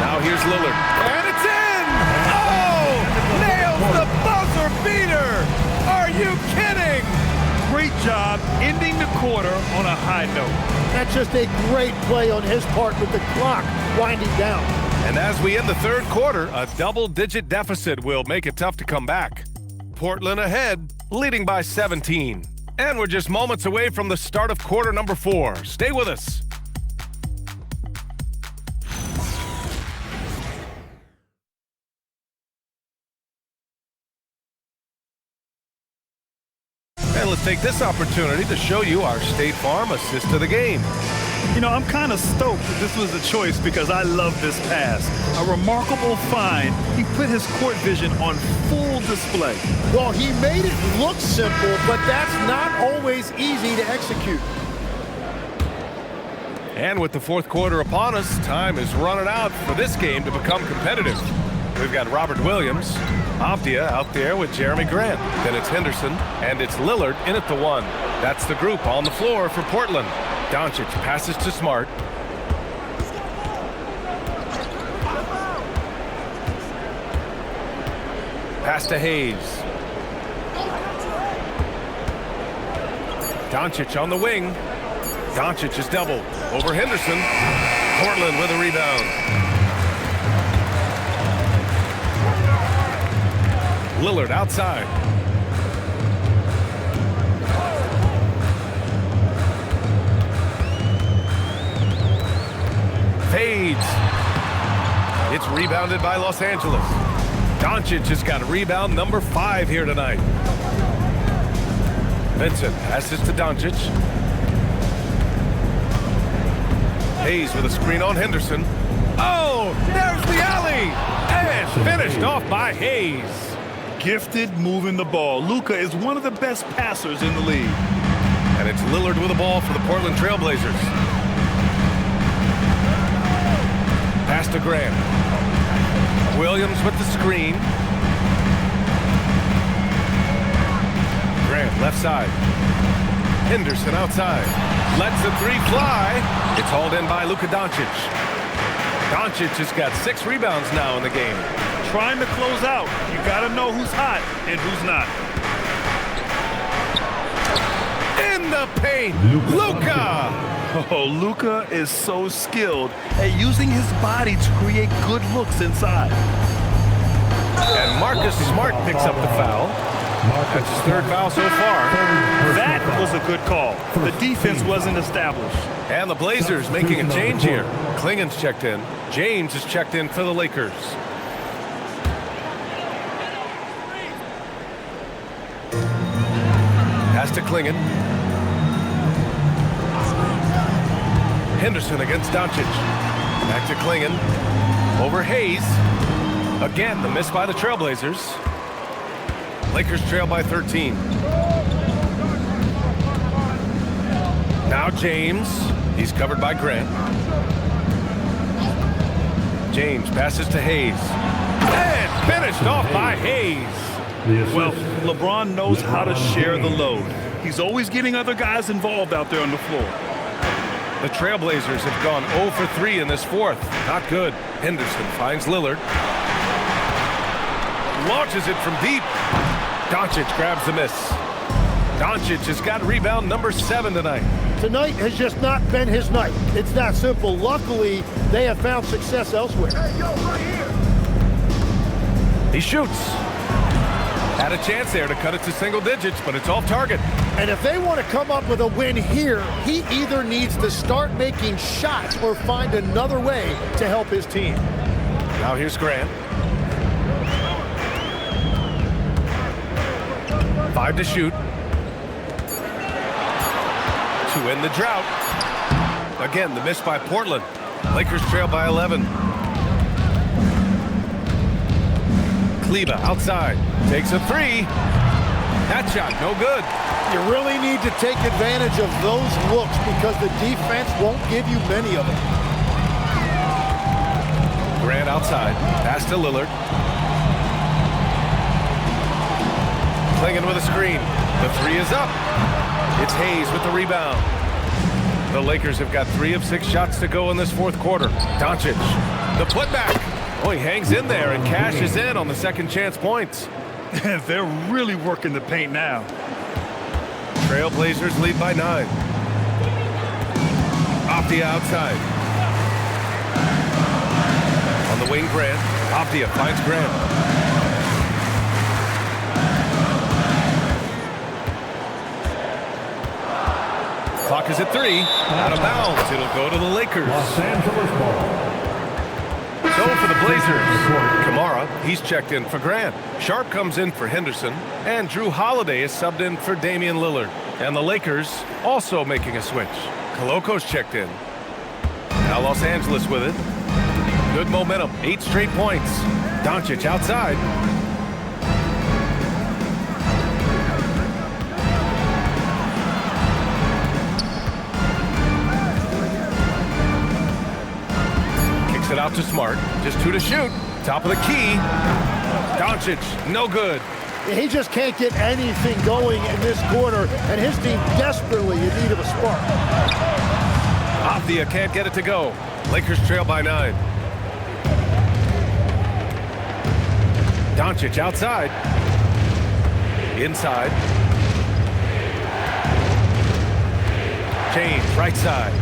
[SPEAKER 1] Now here's Lillard. And it's in! Oh! Nails the buzzer beater! Are you kidding?
[SPEAKER 2] Great job ending the quarter on a high note.
[SPEAKER 3] That's just a great play on his part with the clock winding down.
[SPEAKER 1] And as we end the 3rd quarter, a double-digit deficit will make it tough to come back. Portland ahead, leading by 17. And we're just moments away from the start of quarter number 4. Stay with us. And let's take this opportunity to show you our State Farm assist to the game.
[SPEAKER 2] You know, I'm kind of stoked that this was a choice because I love this pass. A remarkable find. He put his court vision on full display.
[SPEAKER 3] Well, he made it look simple, but that's not always easy to execute.
[SPEAKER 1] And with the 4th quarter upon us, time is running out for this game to become competitive. We've got Robert Williams, Avdia out there with Jeremy Grant. Then it's Henderson, and it's Lillard in at the 1. That's the group on the floor for Portland. Doncic passes to Smart. Pass to Hayes. Doncic on the wing. Doncic is doubled over Henderson. Portland with a rebound. Lillard outside. Fades. It's rebounded by Los Angeles. Doncic has got rebound number 5 here tonight. Vincent passes to Doncic. Hayes with a screen on Henderson. Oh, there's the alley! And finished off by Hayes.
[SPEAKER 2] Gifted moving the ball. Luka is one of the best passers in the league.
[SPEAKER 1] And it's Lillard with the ball for the Portland Trailblazers. Pass to Grant. Williams with the screen. Grant, left side. Henderson outside. Lets the three fly. It's hauled in by Luka Doncic. Doncic has got 6 rebounds now in the game.
[SPEAKER 2] Trying to close out. You got to know who's hot and who's not.
[SPEAKER 1] In the paint, Luka!
[SPEAKER 2] Oh, Luka is so skilled at using his body to create good looks inside.
[SPEAKER 1] And Marcus Smart picks up the foul. That's his 3rd foul so far.
[SPEAKER 2] That was a good call. The defense wasn't established.
[SPEAKER 1] And the Blazers making a change here. Klingen's checked in. James is checked in for the Lakers. Pass to Klingen. Henderson against Doncic. Back to Klingen. Over Hayes. Again, the miss by the Trailblazers. Lakers trail by 13. Now James. He's covered by Grant. James passes to Hayes. And finished off by Hayes.
[SPEAKER 2] Well, LeBron knows how to share the load. He's always getting other guys involved out there on the floor.
[SPEAKER 1] The Trailblazers have gone 0 for 3 in this 4th. Not good. Henderson finds Lillard. Launches it from deep. Doncic grabs the miss. Doncic has got rebound number 7 tonight.
[SPEAKER 3] Tonight has just not been his night. It's that simple. Luckily, they have found success elsewhere.
[SPEAKER 5] Hey, yo, right here.
[SPEAKER 1] He shoots. Had a chance there to cut it to single digits, but it's off target.
[SPEAKER 3] And if they want to come up with a win here, he either needs to start making shots or find another way to help his team.
[SPEAKER 1] Now here's Grant. 5 to shoot. To end the drought. Again, the miss by Portland. Lakers trail by 11. Kleber outside. Takes a 3. That shot, no good.
[SPEAKER 3] You really need to take advantage of those looks because the defense won't give you many of them.
[SPEAKER 1] Grant outside. Pass to Lillard. Klingen with a screen. The 3 is up. It's Hayes with the rebound. The Lakers have got 3 of 6 shots to go in this 4th quarter. Doncic, the putback. Oh, he hangs in there and cashes in on the second chance points.
[SPEAKER 2] They're really working the paint now.
[SPEAKER 1] Trailblazers lead by 9. Optia outside. On the wing, Grant. Optia finds Grant. Clock is at 3. Out of bounds. It'll go to the Lakers.
[SPEAKER 5] Los Angeles ball.
[SPEAKER 1] So for the Blazers, Kamara, he's checked in for Grant. Sharp comes in for Henderson. And Drew Holiday is subbed in for Damian Lillard. And the Lakers also making a switch. Koloko's checked in. Now Los Angeles with it. Good momentum. 8 straight points. Doncic outside. It out to Smart. Just 2 to shoot. Top of the key. Doncic, no good.
[SPEAKER 3] He just can't get anything going in this quarter, and his team desperately in need of a spark.
[SPEAKER 1] Optia can't get it to go. Lakers trail by 9. Doncic outside. Inside. James, right side.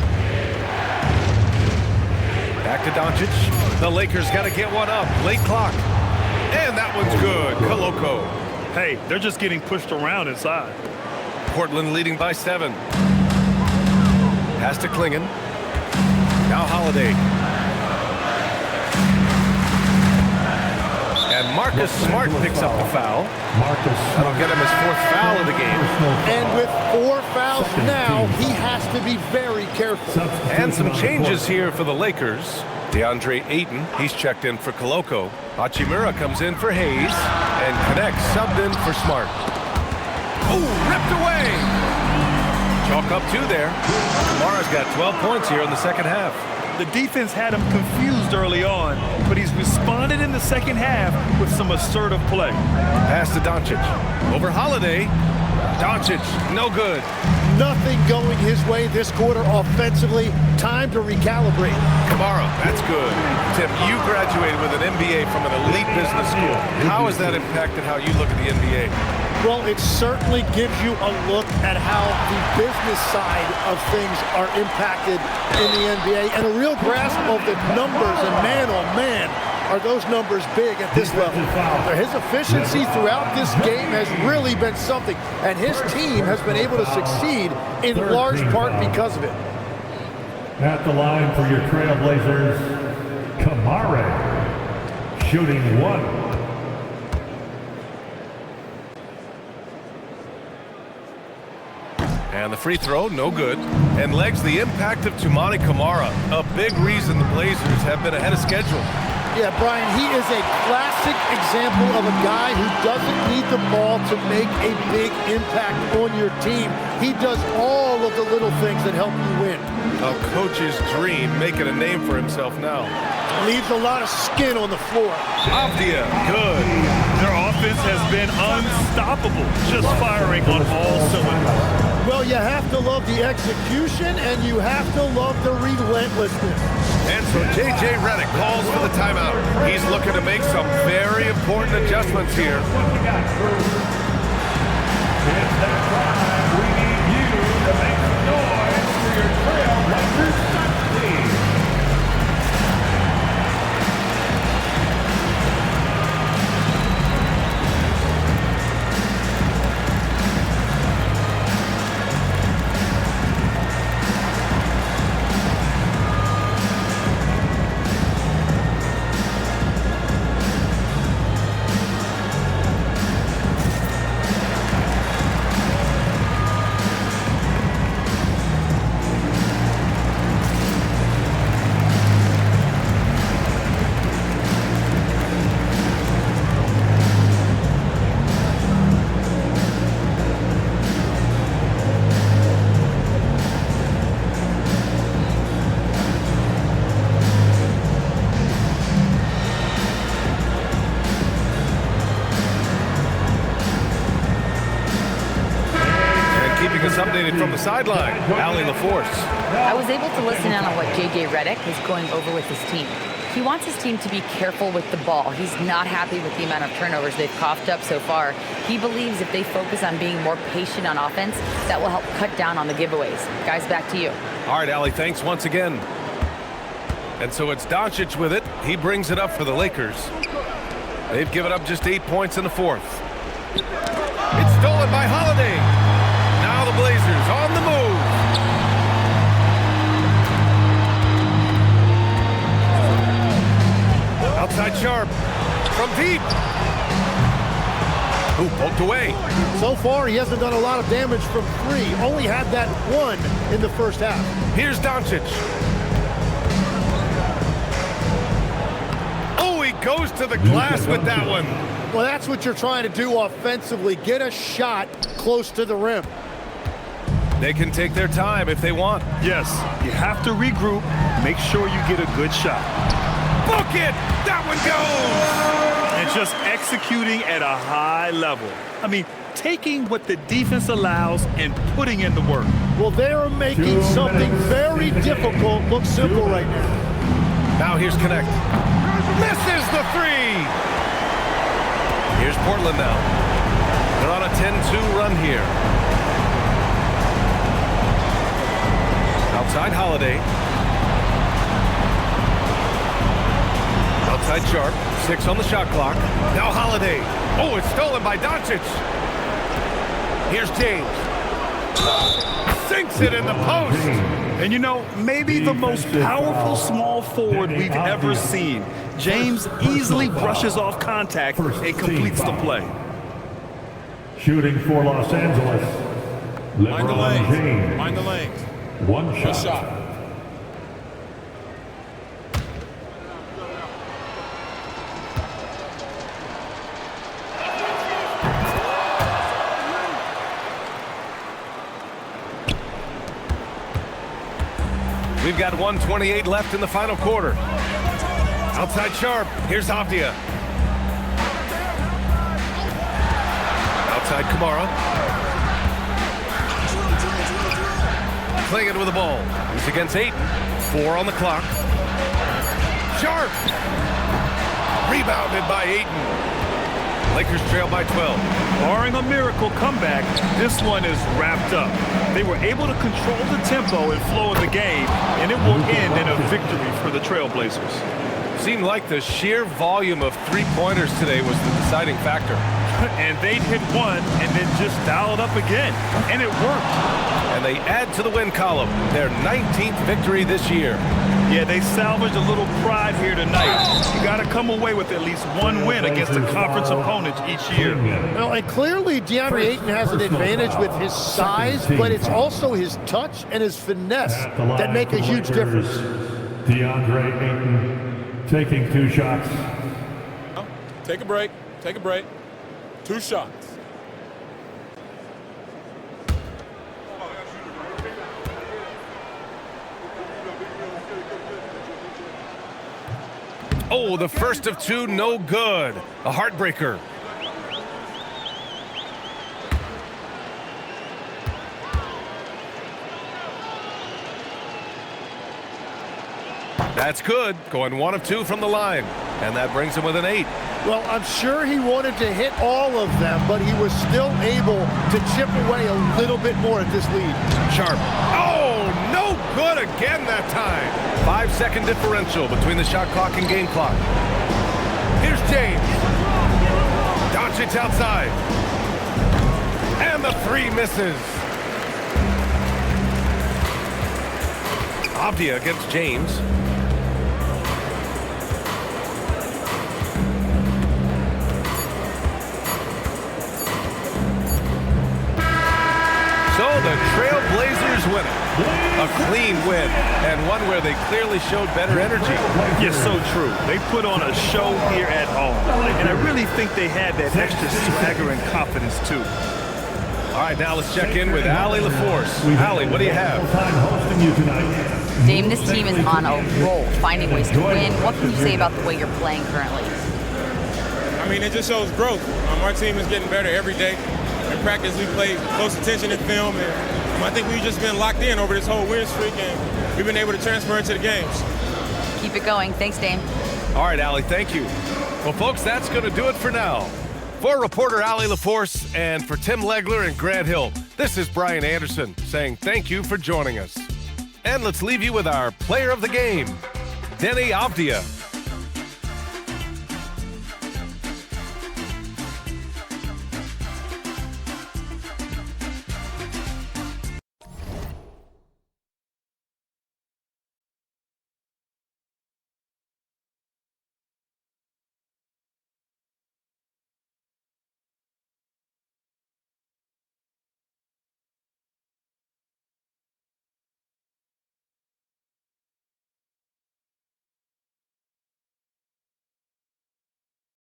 [SPEAKER 1] Back to Doncic. The Lakers got to get one up. Late clock. And that one's good. Koloko.
[SPEAKER 2] Hey, they're just getting pushed around inside.
[SPEAKER 1] Portland leading by 7. Pass to Klingen. Now Holiday. And Marcus Smart picks up the foul. That'll get him his 4th foul of the game.
[SPEAKER 3] And with 4 fouls now, he has to be very careful.
[SPEAKER 1] And some changes here for the Lakers. DeAndre Ayton, he's checked in for Koloko. Hachimura comes in for Hayes. And connects, subbed in for Smart. Oh, ripped away! Chalk up 2 there. Kamara's got 12 points here in the second half.
[SPEAKER 2] The defense had him confused early on, but he's responded in the second half with some assertive play.
[SPEAKER 1] Pass to Doncic. Over Holiday. Doncic, no good.
[SPEAKER 3] Nothing going his way this quarter offensively. Time to recalibrate.
[SPEAKER 1] Kamara, that's good. Tim, you graduated with an MBA from an elite business school. How has that impacted how you look at the NBA?
[SPEAKER 3] Well, it certainly gives you a look at how the business side of things are impacted in the NBA and a real grasp of the numbers. And man, oh man, are those numbers big at this level. His efficiency throughout this game has really been something, and his team has been able to succeed in large part because of it.
[SPEAKER 5] At the line for your Trailblazers, Kamara, shooting 1.
[SPEAKER 1] And the free throw, no good. And legs the impact of Toumani Kamara. A big reason the Blazers have been ahead of schedule.
[SPEAKER 3] Yeah, Brian, he is a classic example of a guy who doesn't need the ball to make a big impact on your team. He does all of the little things that help you win.
[SPEAKER 1] A coach's dream, making a name for himself now.
[SPEAKER 3] Leaves a lot of skin on the floor.
[SPEAKER 1] Avdia, good.
[SPEAKER 2] Their offense has been unstoppable, just firing on all cylinders.
[SPEAKER 3] Well, you have to love the execution, and you have to love the relentlessness.
[SPEAKER 1] And so J.J. Redick calls for the timeout. He's looking to make some very important adjustments here.
[SPEAKER 5] It's that time. We need you to make some noise for your Trailblazers soccer team.
[SPEAKER 1] Updated from the sideline, Allie LaForce.
[SPEAKER 4] I was able to listen in on what J.J. Redick is going over with his team. He wants his team to be careful with the ball. He's not happy with the amount of turnovers they've coughed up so far. He believes if they focus on being more patient on offense, that will help cut down on the giveaways. Guys, back to you.
[SPEAKER 1] All right, Allie, thanks once again. And so it's Doncic with it. He brings it up for the Lakers. They've given up just 8 points in the fourth. It's stolen by Holiday. Now the Blazers on the move. Outside Sharp from deep. Ooh, poked away.
[SPEAKER 3] So far, he hasn't done a lot of damage from three. Only had that one in the first half.
[SPEAKER 1] Here's Doncic. Oh, he goes to the glass with that one.
[SPEAKER 3] Well, that's what you're trying to do offensively. Get a shot close to the rim.
[SPEAKER 1] They can take their time if they want.
[SPEAKER 2] Yes, you have to regroup, make sure you get a good shot.
[SPEAKER 1] Book it! That one goes!
[SPEAKER 2] And just executing at a high level. I mean, taking what the defense allows and putting in the work.
[SPEAKER 3] Well, they're making something very difficult look simple right now.
[SPEAKER 1] Now here's Connect. Misses the three! Here's Portland now. They're on a 10-2 run here. Outside Holiday. Outside Sharp. 6 on the shot clock. Now Holiday. Oh, it's stolen by Doncic. Here's James. Sinks it in the post.
[SPEAKER 2] And you know, maybe the most powerful small forward we've ever seen. James easily brushes off contact and completes the play.
[SPEAKER 5] Shooting for Los Angeles, LeBron James.
[SPEAKER 6] Mind the lanes.
[SPEAKER 5] One shot.
[SPEAKER 1] We've got 1:28 left in the final quarter. Outside Sharp. Here's Avdia. Outside Kamara. Clinging with the ball. He's against Ayton. 4 on the clock. Sharp. Rebounded by Ayton. Lakers trail by 12.
[SPEAKER 2] Barring a miracle comeback, this one is wrapped up. They were able to control the tempo and flow of the game, and it will end in a victory for the Trailblazers.
[SPEAKER 1] Seemed like the sheer volume of three-pointers today was the deciding factor.
[SPEAKER 2] And they'd hit one and then just dial it up again, and it worked.
[SPEAKER 1] And they add to the win column, their 19th victory this year.
[SPEAKER 2] Yeah, they salvaged a little pride here tonight. You got to come away with at least one win against a conference opponent each year.
[SPEAKER 3] Well, and clearly DeAndre Ayton has an advantage with his size, but it's also his touch and his finesse that make a huge difference.
[SPEAKER 5] DeAndre Ayton taking 2 shots.
[SPEAKER 6] Take a break. Take a break. 2 shots.
[SPEAKER 1] Oh, the first of 2, no good. A heartbreaker. That's good. Going 1 of 2 from the line. And that brings him with an 8.
[SPEAKER 3] Well, I'm sure he wanted to hit all of them, but he was still able to chip away a little bit more at this lead.
[SPEAKER 1] Sharp. Oh, no good again that time. 5-second differential between the shot clock and game clock. Here's James. Doncic outside. And the 3 misses. Avdia against James. So the Trailblazers win it. A clean win, and one where they clearly showed better energy.
[SPEAKER 2] Yes, so true. They put on a show here at home, and I really think they had that extra swagger and confidence, too.
[SPEAKER 1] All right, now let's check in with Allie LaForce. Allie, what do you have?
[SPEAKER 4] Dame, this team is on a roll, finding ways to win. What can you say about the way you're playing currently?
[SPEAKER 6] I mean, it just shows growth. Our team is getting better every day. In practice, we play close attention in film, and I think we've just been locked in over this whole win streak, and we've been able to transfer into the games.
[SPEAKER 4] Keep it going. Thanks, Dame.
[SPEAKER 1] All right, Allie, thank you. Well, folks, that's going to do it for now. For reporter Allie LaForce and for Tim Legler and Grant Hill, this is Brian Anderson saying thank you for joining us. And let's leave you with our player of the game, Denny Avdia.